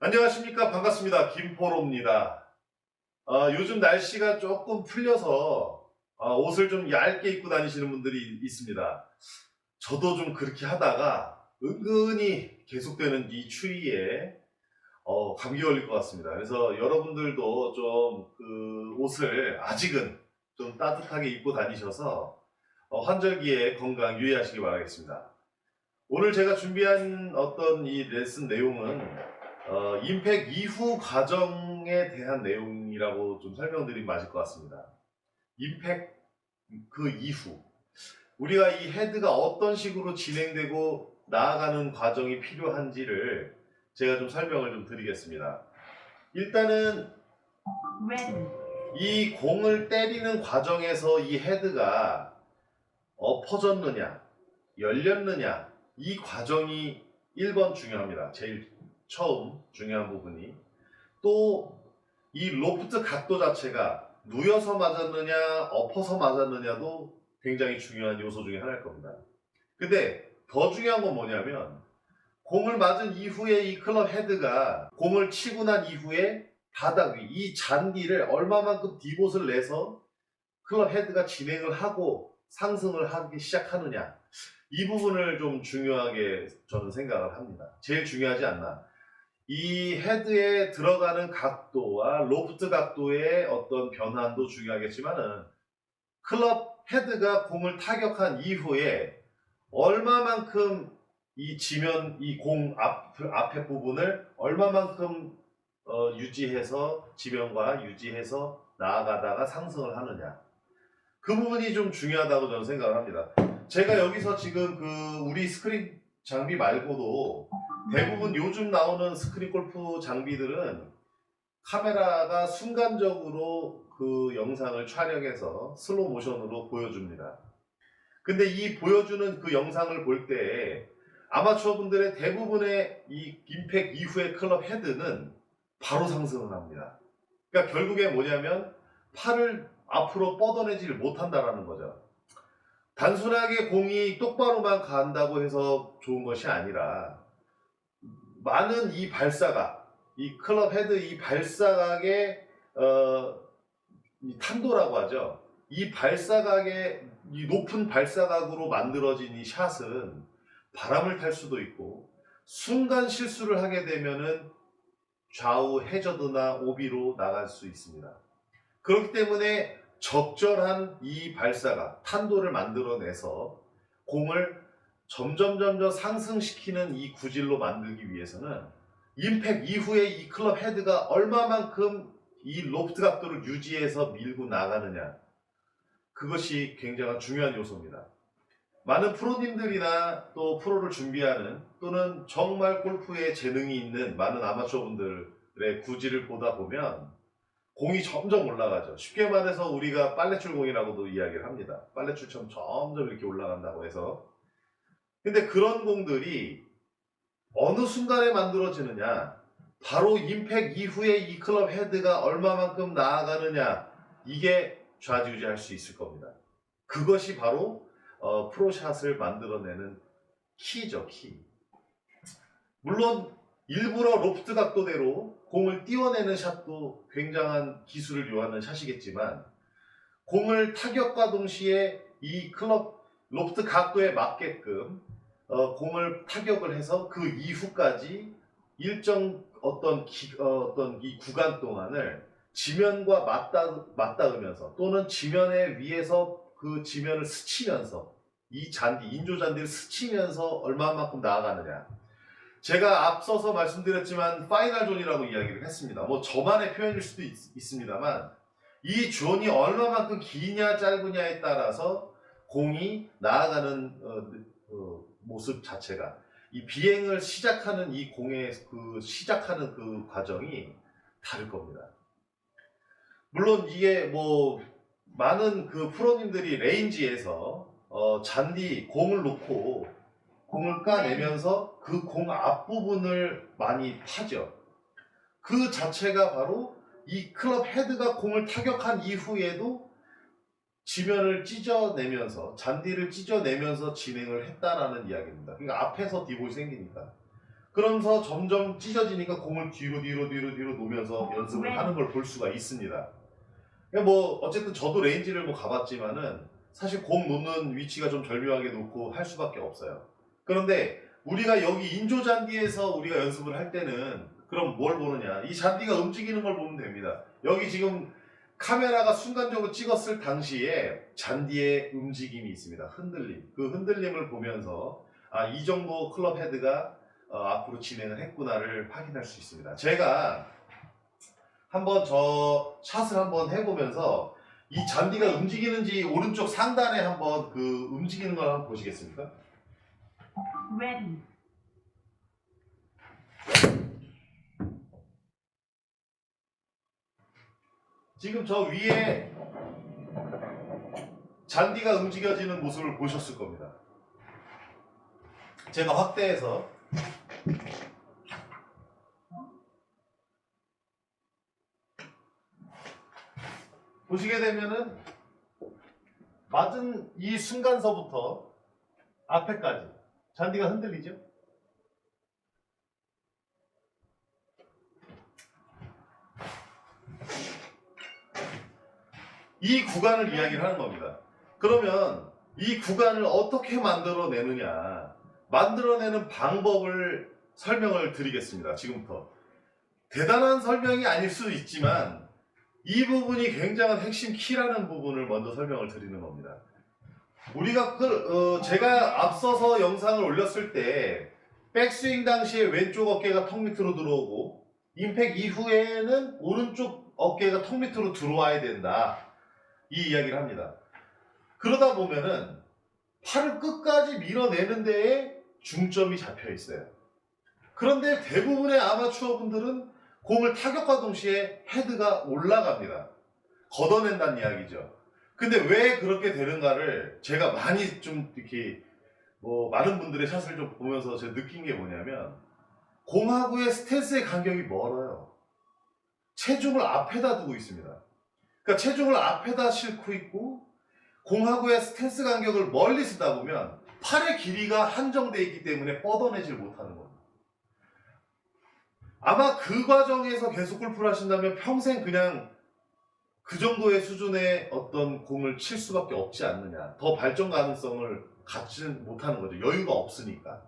안녕하십니까. 반갑습니다. 김포로입니다. 요즘 날씨가 조금 풀려서 옷을 좀 얇게 입고 다니시는 분들이 있습니다. 저도 좀 그렇게 하다가 은근히 계속되는 이 추위에 감기 걸릴 것 같습니다. 그래서 여러분들도 좀 그 옷을 아직은 좀 따뜻하게 입고 다니셔서 환절기에 건강 유의하시기 바라겠습니다. 오늘 제가 준비한 어떤 이 레슨 내용은 임팩 이후 과정에 대한 내용이라고 좀 설명드리면 맞을 것 같습니다. 임팩 그 이후 우리가 이 헤드가 어떤 식으로 진행되고 나아가는 과정이 필요한지를 제가 좀 설명을 좀 드리겠습니다. 일단은 이 공을 때리는 과정에서 이 헤드가 엎어졌느냐 열렸느냐 이 과정이 1번 중요합니다. 제일 처음 중요한 부분이. 또 이 로프트 각도 자체가 누워서 맞았느냐 엎어서 맞았느냐도 굉장히 중요한 요소 중에 하나일 겁니다. 근데 더 중요한 건 뭐냐면 공을 맞은 이후에 이 클럽 헤드가 공을 치고 난 이후에 바닥 위, 이 잔디를 얼마만큼 디봇을 내서 클럽 헤드가 진행을 하고 상승을 하기 시작하느냐, 이 부분을 좀 중요하게 저는 생각을 합니다. 제일 중요하지 않나. 이 헤드에 들어가는 각도와 로프트 각도의 어떤 변환도 중요하겠지만은 클럽 헤드가 공을 타격한 이후에 얼마만큼 이 지면, 이 공 앞에 부분을 얼마만큼 유지해서 지면과 유지해서 나아가다가 상승을 하느냐, 그 부분이 좀 중요하다고 저는 생각을 합니다. 제가 여기서 지금 그 우리 스크린 장비 말고도 대부분 요즘 나오는 스크린 골프 장비들은 카메라가 순간적으로 그 영상을 촬영해서 슬로우 모션으로 보여줍니다. 근데 이 보여주는 그 영상을 볼 때 아마추어 분들의 대부분의 이 임팩 이후의 클럽 헤드는 바로 상승을 합니다. 그러니까 결국에 뭐냐면 팔을 앞으로 뻗어내지를 못한다라는 거죠. 단순하게 공이 똑바로만 간다고 해서 좋은 것이 아니라 많은 이 발사각, 이 클럽 헤드 이 발사각의 이 탄도라고 하죠. 이 발사각의 이 높은 발사각으로 만들어진 이 샷은 바람을 탈 수도 있고 순간 실수를 하게 되면은 좌우 해저드나 오비로 나갈 수 있습니다. 그렇기 때문에 적절한 이 발사각, 탄도를 만들어내서 공을 점점 상승시키는 이 구질로 만들기 위해서는 임팩 이후에 이 클럽 헤드가 얼마만큼 이 로프트 각도를 유지해서 밀고 나가느냐, 그것이 굉장히 중요한 요소입니다. 많은 프로님들이나 또 프로를 준비하는 또는 정말 골프에 재능이 있는 많은 아마추어 분들의 구질을 보다 보면 공이 점점 올라가죠. 쉽게 말해서 우리가 빨래줄 공이라고도 이야기를 합니다. 빨래줄처럼 점점 이렇게 올라간다고 해서. 근데 그런 공들이 어느 순간에 만들어지느냐, 바로 임팩 이후에 이 클럽 헤드가 얼마만큼 나아가느냐, 이게 좌지우지할 수 있을 겁니다. 그것이 바로 프로샷을 만들어내는 키죠, 키. 물론 일부러 로프트 각도대로 공을 띄워내는 샷도 굉장한 기술을 요하는 샷이겠지만 공을 타격과 동시에 이 클럽 로프트 각도에 맞게끔 공을 타격을 해서 그 이후까지 일정 어떤 이 구간 동안을 지면과 맞닿으면서 또는 지면에 위에서 그 지면을 스치면서 이 잔디, 인조 잔디를 스치면서 얼마만큼 나아가느냐. 제가 앞서서 말씀드렸지만 파이널 존이라고 이야기를 했습니다. 뭐 저만의 표현일 수도 있습니다만 이 존이 얼마만큼 기냐 짧으냐에 따라서 공이 나아가는 모습 자체가, 이 비행을 시작하는 이 공의 그 시작하는 그 과정이 다를 겁니다. 물론 이게 뭐 많은 그 프로님들이 레인지에서 잔디 공을 놓고 공을 까내면서 그 공 앞부분을 많이 파죠. 그 자체가 바로 이 클럽 헤드가 공을 타격한 이후에도 지면을 찢어내면서, 잔디를 찢어내면서 진행을 했다라는 이야기입니다. 그러니까 앞에서 디봇이 생기니까. 그러면서 점점 찢어지니까 공을 뒤로 놓으면서 연습을 하는 걸 볼 수가 있습니다. 뭐 어쨌든 저도 레인지를 뭐 가봤지만은 사실 공 놓는 위치가 좀 절묘하게 놓고 할 수밖에 없어요. 그런데 우리가 여기 인조 잔디에서 우리가 연습을 할 때는 그럼 뭘 보느냐? 이 잔디가 움직이는 걸 보면 됩니다. 여기 지금 카메라가 순간적으로 찍었을 당시에 잔디의 움직임이 있습니다. 흔들림. 그 흔들림을 보면서 아, 이 정도 클럽 헤드가 앞으로 진행을 했구나를 확인할 수 있습니다. 제가 한번 저 샷을 한번 해보면서 이 잔디가 움직이는지 오른쪽 상단에 한번 그 움직이는 걸 한번 보시겠습니까? Ready. 지금 저 위에 잔디가 움직여지는 모습을 보셨을 겁니다. 제가 확대해서 보시게 되면은 맞은 이 순간서부터 앞에까지 잔디가 흔들리죠? 이 구간을 이야기를 하는 겁니다. 그러면 이 구간을 어떻게 만들어내느냐, 만들어내는 방법을 설명을 드리겠습니다. 지금부터. 대단한 설명이 아닐 수 있지만 이 부분이 굉장한 핵심 키라는 부분을 먼저 설명을 드리는 겁니다. 우리가 제가 앞서서 영상을 올렸을 때 백스윙 당시에 왼쪽 어깨가 턱 밑으로 들어오고 임팩 이후에는 오른쪽 어깨가 턱 밑으로 들어와야 된다. 이 이야기를 합니다. 그러다 보면은 팔을 끝까지 밀어내는 데에 중점이 잡혀 있어요. 그런데 대부분의 아마추어 분들은 공을 타격과 동시에 헤드가 올라갑니다. 걷어낸다는 이야기죠. 근데 왜 그렇게 되는가를 제가 많이 좀 이렇게 많은 분들의 샷을 좀 보면서 제가 느낀 게 뭐냐면 공하고의 스탠스의 간격이 멀어요. 체중을 앞에다 두고 있습니다. 그러니까 체중을 앞에다 싣고 있고 공하고의 스탠스 간격을 멀리 쓰다 보면 팔의 길이가 한정되어 있기 때문에 뻗어내질 못하는 겁니다. 아마 그 과정에서 계속 골프를 하신다면 평생 그냥 그 정도의 수준의 어떤 공을 칠 수밖에 없지 않느냐. 더 발전 가능성을 갖지는 못하는 거죠. 여유가 없으니까.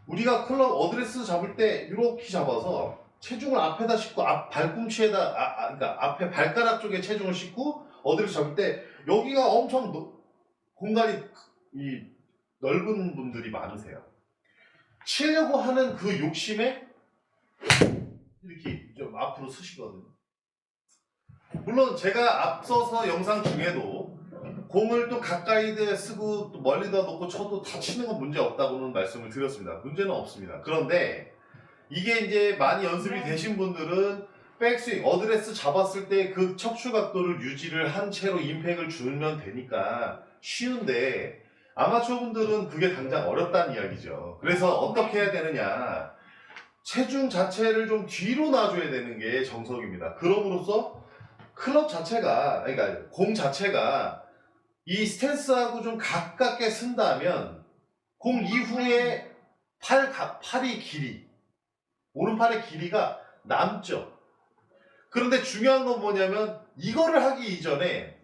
우리가 클럽 어드레스 잡을 때 이렇게 잡아서 체중을 앞에다 싣고 앞 발꿈치에다 그러니까 앞에 발가락 쪽에 체중을 싣고 어드레스 잡을 때 여기가 엄청 공간이 넓은 분들이 많으세요. 치려고 하는 그 욕심에 이렇게 좀 앞으로 쓰시거든요. 물론 제가 앞서서 영상 중에도 공을 또 가까이 쓰고 또 멀리다 놓고 쳐도 다 치는 건 문제 없다고는 말씀을 드렸습니다. 문제는 없습니다. 그런데 이게 이제 많이 연습이 되신 분들은 백스윙, 어드레스 잡았을 때 그 척추 각도를 유지를 한 채로 임팩을 주면 되니까 쉬운데 아마추어 분들은 그게 당장 어렵다는 이야기죠. 그래서 어떻게 해야 되느냐. 체중 자체를 좀 뒤로 놔줘야 되는 게 정석입니다. 그럼으로써 클럽 자체가, 그러니까 공 자체가 이 스탠스하고 좀 가깝게 쓴다면 공 이후에 팔이 길이, 오른팔의 길이가 남죠. 그런데 중요한 건 뭐냐면 이거를 하기 이전에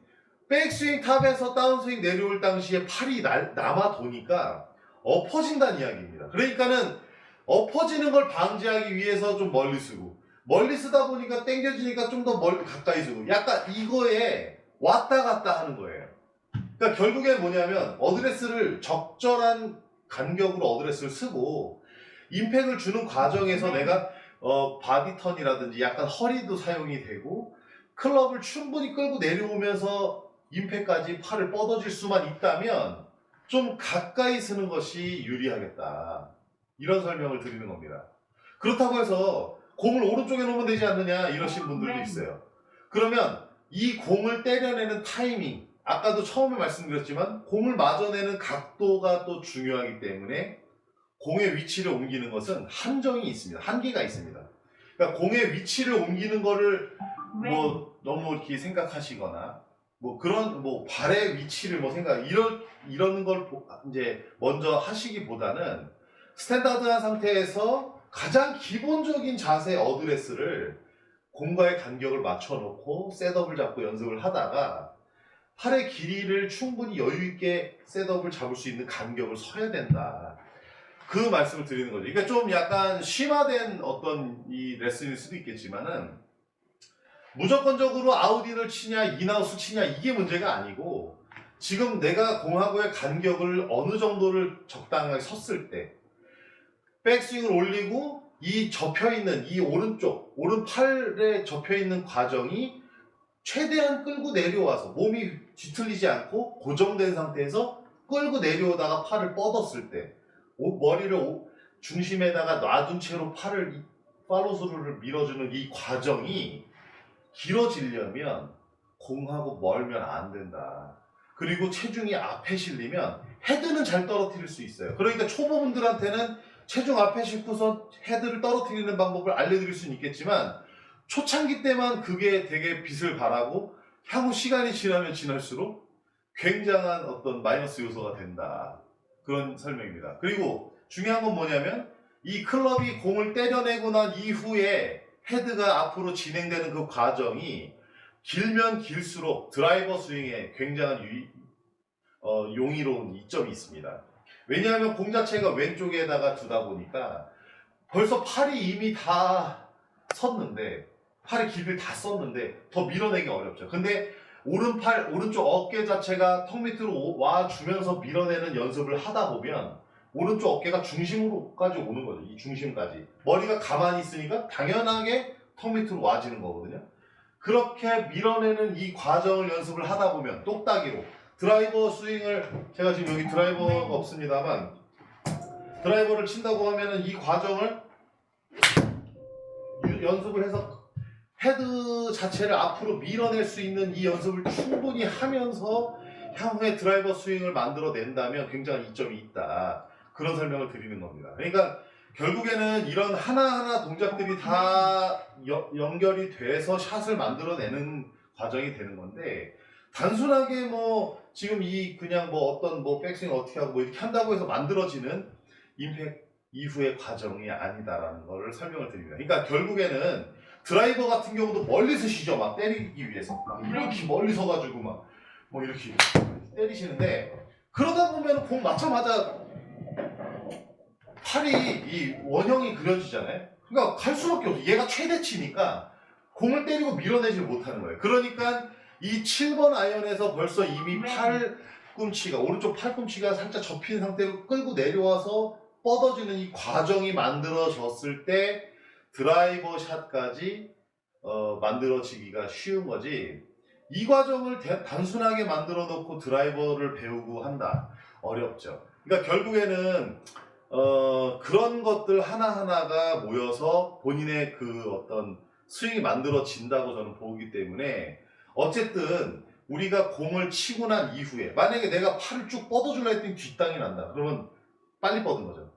백스윙 탑에서 다운스윙 내려올 당시에 팔이 남아 도니까 엎어진다는 이야기입니다. 그러니까는 엎어지는 걸 방지하기 위해서 좀 멀리 쓰고 멀리 쓰다 보니까 당겨지니까 좀 더 멀리 가까이 쓰고 약간 이거에 왔다 갔다 하는 거예요. 그러니까 결국엔 뭐냐면 어드레스를 적절한 간격으로 어드레스를 쓰고 임팩을 주는 과정에서 내가 바디 턴이라든지 약간 허리도 사용이 되고 클럽을 충분히 끌고 내려오면서 임팩까지 팔을 뻗어줄 수만 있다면 좀 가까이 쓰는 것이 유리하겠다. 이런 설명을 드리는 겁니다. 그렇다고 해서 공을 오른쪽에 놓으면 되지 않느냐 이러신 분들도 있어요. 그러면 이 공을 때려내는 타이밍, 아까도 처음에 말씀드렸지만 공을 맞아내는 각도가 또 중요하기 때문에 공의 위치를 옮기는 것은 한정이 있습니다. 한계가 있습니다. 그러니까 공의 위치를 옮기는 거를 너무 이렇게 생각하시거나 그런 발의 위치를 이런 걸 이제 먼저 하시기보다는 스탠다드한 상태에서 가장 기본적인 자세 어드레스를 공과의 간격을 맞춰놓고 셋업을 잡고 연습을 하다가 팔의 길이를 충분히 여유있게 셋업을 잡을 수 있는 간격을 서야 된다. 그 말씀을 드리는 거죠. 그러니까 좀 약간 심화된 어떤 이 레슨일 수도 있겠지만은 무조건적으로 아웃인을 치냐 인아웃을 치냐 이게 문제가 아니고 지금 내가 공하고의 간격을 어느 정도를 적당하게 섰을 때 백스윙을 올리고 이 접혀있는 이 오른팔에 접혀있는 과정이 최대한 끌고 내려와서 몸이 뒤틀리지 않고 고정된 상태에서 끌고 내려오다가 팔을 뻗었을 때 머리를 중심에다가 놔둔 채로 팔을 팔로스루를 밀어주는 이 과정이 길어지려면 공하고 멀면 안 된다. 그리고 체중이 앞에 실리면 헤드는 잘 떨어뜨릴 수 있어요. 그러니까 초보분들한테는 체중 앞에 싣고서 헤드를 떨어뜨리는 방법을 알려드릴 수는 있겠지만 초창기 때만 그게 되게 빛을 발하고 향후 시간이 지나면 지날수록 굉장한 어떤 마이너스 요소가 된다. 그런 설명입니다. 그리고 중요한 건 뭐냐면 이 클럽이 공을 때려내고 난 이후에 헤드가 앞으로 진행되는 그 과정이 길면 길수록 드라이버 스윙에 굉장한 용이로운 이점이 있습니다. 왜냐하면 공 자체가 왼쪽에다가 두다 보니까 벌써 팔이 이미 다 섰는데 팔의 길이를 다 썼는데 더 밀어내기 어렵죠. 근데 오른쪽 어깨 자체가 턱 밑으로 와주면서 밀어내는 연습을 하다 보면 오른쪽 어깨가 중심으로까지 오는 거죠. 이 중심까지. 머리가 가만히 있으니까 당연하게 턱 밑으로 와지는 거거든요. 그렇게 밀어내는 이 과정을 연습을 하다 보면 똑딱이로 드라이버 스윙을 제가 지금 여기 드라이버가 없습니다만 드라이버를 친다고 하면은 이 과정을 연습을 해서 헤드 자체를 앞으로 밀어낼 수 있는 이 연습을 충분히 하면서 향후에 드라이버 스윙을 만들어낸다면 굉장한 이점이 있다. 그런 설명을 드리는 겁니다. 그러니까 결국에는 이런 하나하나 동작들이 다 연결이 돼서 샷을 만들어내는 과정이 되는 건데 단순하게 뭐 지금 이 그냥 뭐 어떤 뭐 백스윙 어떻게 하고 뭐 이렇게 한다고 해서 만들어지는 임팩 이후의 과정이 아니다라는 거를 설명을 드립니다. 그러니까 결국에는 드라이버 같은 경우도 멀리서 시죠. 막 때리기 위해서 막 이렇게 멀리 서가지고 막 뭐 이렇게 때리시는데 그러다 보면 공 맞자마자 팔이 이 원형이 그려지잖아요. 그러니까 갈 수밖에 없어. 얘가 최대치니까 공을 때리고 밀어내지 못하는 거예요. 그러니까 이 7번 아이언에서 벌써 이미 팔꿈치가 오른쪽 팔꿈치가 살짝 접힌 상태로 끌고 내려와서 뻗어지는 이 과정이 만들어졌을 때 드라이버 샷까지 만들어지기가 쉬운 거지. 이 과정을 단순하게 만들어 놓고 드라이버를 배우고 한다. 어렵죠. 그러니까 결국에는 그런 것들 하나하나가 모여서 본인의 그 어떤 스윙이 만들어진다고 저는 보기 때문에 어쨌든 우리가 공을 치고 난 이후에 만약에 내가 팔을 쭉 뻗어줄라 했더니 뒷땅이 난다. 그러면 빨리 뻗은 거죠.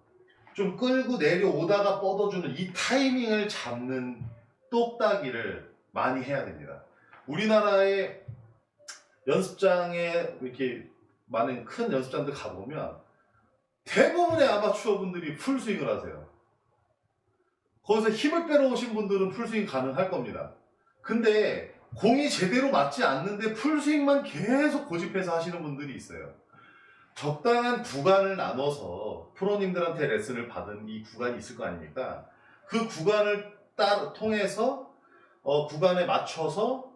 좀 끌고 내려오다가 뻗어주는 이 타이밍을 잡는 똑딱이를 많이 해야 됩니다. 우리나라의 연습장에 이렇게 많은 큰 연습장들 가보면 대부분의 아마추어 분들이 풀스윙을 하세요. 거기서 힘을 빼러 오신 분들은 풀스윙 가능할 겁니다. 근데 공이 제대로 맞지 않는데 풀스윙만 계속 고집해서 하시는 분들이 있어요. 적당한 구간을 나눠서 프로님들한테 레슨을 받은 이 구간이 있을 거 아닙니까? 그 구간을 통해서 구간에 맞춰서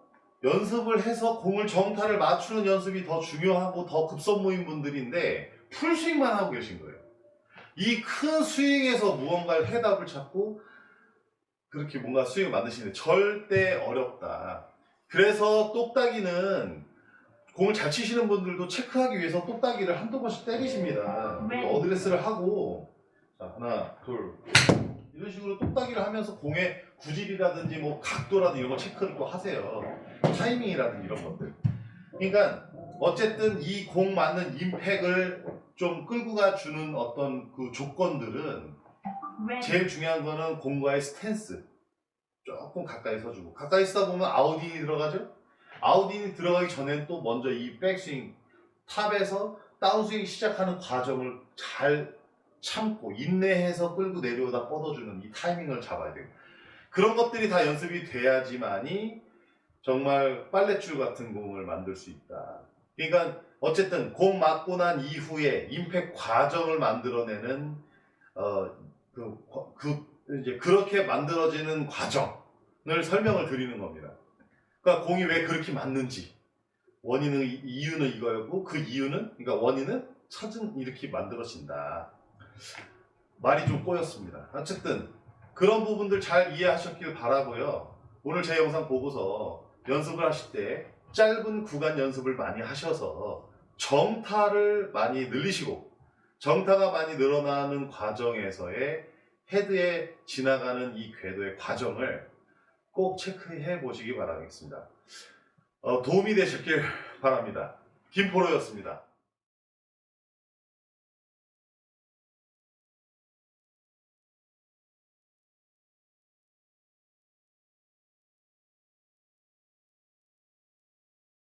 연습을 해서 공을 정타를 맞추는 연습이 더 중요하고 더 급선무인 분들인데 풀스윙만 하고 계신 거예요. 이 큰 스윙에서 무언가를 해답을 찾고 그렇게 뭔가 스윙을 만드시는데 절대 어렵다. 그래서 똑딱이는 공을 잘 치시는 분들도 체크하기 위해서 똑딱이를 한두 번씩 때리십니다. 어드레스를 하고 자, 하나, 둘 이런 식으로 똑딱이를 하면서 공의 구질이라든지 뭐 각도라든지 이런 거 체크를 또 하세요. 타이밍이라든지 이런 것들. 그러니까 어쨌든 이 공 맞는 임팩을 좀 끌고 가주는 어떤 그 조건들은 제일 중요한 거는 공과의 스탠스. 조금 가까이 서주고 가까이 서다 보면 아웃인이 들어가죠. 아웃인이 들어가기 전엔 또 먼저 이 백스윙 탑에서 다운스윙 시작하는 과정을 잘 참고 인내해서 끌고 내려오다 뻗어주는 이 타이밍을 잡아야 돼요. 그런 것들이 다 연습이 돼야지만이 정말 빨랫줄 같은 공을 만들 수 있다. 그러니까 어쨌든 공 맞고 난 이후에 임팩 과정을 만들어내는 이제 그렇게 만들어지는 과정을 설명을 드리는 겁니다. 그러니까 공이 왜 그렇게 맞는지 이유는 이거였고 그 이유는 그러니까 원인은 차근 이렇게 만들어진다. 말이 좀 꼬였습니다. 어쨌든 그런 부분들 잘 이해하셨길 바라고요. 오늘 제 영상 보고서 연습을 하실 때 짧은 구간 연습을 많이 하셔서 정타를 많이 늘리시고 정타가 많이 늘어나는 과정에서의 헤드에 지나가는 이 궤도의 과정을 꼭 체크해 보시기 바라겠습니다. 도움이 되셨길 바랍니다. 김포로였습니다.